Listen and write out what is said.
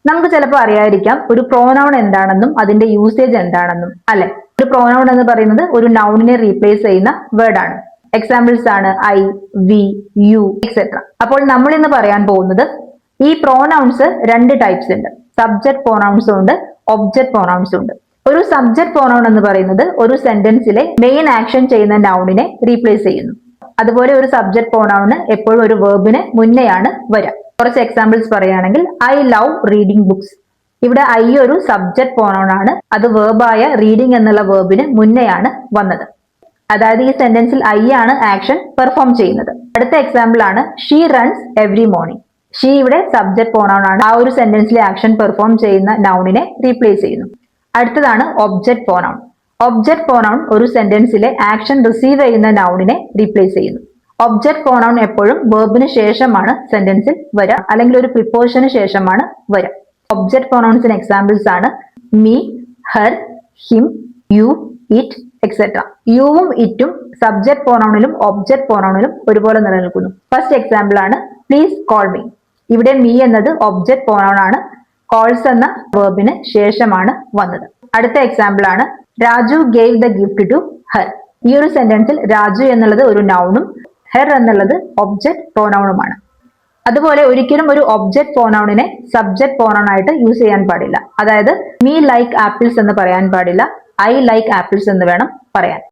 നമുക്ക് ചിലപ്പോൾ അറിയാതിരിക്കാം ഒരു പ്രോനൗൺ എന്താണെന്നും അതിന്റെ യൂസേജ് എന്താണെന്നും, അല്ലെ? ഒരു പ്രോനൗൺ എന്ന് പറയുന്നത് ഒരു നൗണിനെ റീപ്ലേസ് ചെയ്യുന്ന വേർഡ് ആണ്. എക്സാമ്പിൾസ് ആണ് ഐ, വി, യു എക്സെട്ര. അപ്പോൾ നമ്മൾ ഇന്ന് പറയാൻ പോകുന്നത് ഈ പ്രോനൗൺസ് രണ്ട് ടൈപ്സ് ഉണ്ട്. സബ്ജക്ട് പ്രോനൗൺസും ഉണ്ട്, ഒബ്ജക്ട് പ്രോനൗൺസും ഉണ്ട്. ഒരു സബ്ജക്ട് പ്രോനൗൺ എന്ന് പറയുന്നത് ഒരു സെന്റൻസിലെ മെയിൻ ആക്ഷൻ ചെയ്യുന്ന നൗണിനെ റീപ്ലേസ് ചെയ്യുന്നു. അതുപോലെ ഒരു സബ്ജക്ട് പ്രോനൗണ് എപ്പോഴും ഒരു വെർബിന് മുന്നെയാണ് വരിക. കുറച്ച് എക്സാമ്പിൾസ് പറയുകയാണെങ്കിൽ ഐ ലവ് റീഡിംഗ് ബുക്സ്. ഇവിടെ ഐ ഒരു സബ്ജക്ട് പ്രോനൗൺ ആണ്. അത് വേർബായ റീഡിംഗ് എന്നുള്ള വേർബിന് മുന്നെയാണ് വന്നത്. അതായത് ഈ സെന്റൻസിൽ ഐ ആണ് ആക്ഷൻ പെർഫോം ചെയ്യുന്നത്. അടുത്ത എക്സാമ്പിൾ ആണ് she runs every morning. She ഇവിടെ സബ്ജക്ട് പ്രോനൗൺ ആണ്. ആ ഒരു സെന്റൻസിലെ ആക്ഷൻ പെർഫോം ചെയ്യുന്ന നൗണിനെ റീപ്ലേസ് ചെയ്യുന്നു. അടുത്തതാണ് ഒബ്ജക്ട് പ്രോനൗൺ. ഒബ്ജക്ട് പ്രോനൗൺ ഒരു സെന്റൻസിലെ ആക്ഷൻ റിസീവ് ചെയ്യുന്ന നൗണിനെ റീപ്ലേസ് ചെയ്യുന്നു. ഒബ്ജക്ട് പ്രോനൗൺ എപ്പോഴും വെർബിന് ശേഷമാണ് സെന്റൻസിൽ വരിക, അല്ലെങ്കിൽ ഒരു പ്രിപ്പോസിഷന് ശേഷമാണ് വരിക. ഒബ്ജക്ട് പ്രോനൗൺസിന് എക്സാമ്പിൾസ് ആണ് me, her, him, you, it etcetera. യുവും ഇറ്റും സബ്ജക്ട് പ്രോനൗണിലും ഒബ്ജക്ട് പ്രോനൗണിലും ഒരുപോലെ നിലനിൽക്കുന്നു. ഫസ്റ്റ് എക്സാമ്പിൾ ആണ് പ്ലീസ് കോൾ മീ. ഇവിടെ മീ എന്നത് ഒബ്ജക്ട് പ്രോനൗൺ ആണ്. കോൾസ് എന്ന വെർബിന് ശേഷമാണ് വന്നത്. അടുത്ത എക്സാമ്പിൾ ആണ് Raju gave the gift to her. ഈ ഒരു സെന്റൻസിൽ രാജു എന്നുള്ളത് ഒരു നൗണും ഹെർ എന്നുള്ളത് ഒബ്ജക്ട് പ്രോനൗണുമാണ്. അതുപോലെ ഒരിക്കലും ഒരു ഒബ്ജക്ട് പ്രോനൗണിനെ സബ്ജക്ട് പ്രോനൗൺ ആയിട്ട് യൂസ് ചെയ്യാൻ പാടില്ല. അതായത് മീ ലൈക്ക് ആപ്പിൾസ് എന്ന് പറയാൻ പാടില്ല, ഐ ലൈക്ക് ആപ്പിൾസ് എന്ന് വേണം പറയാൻ.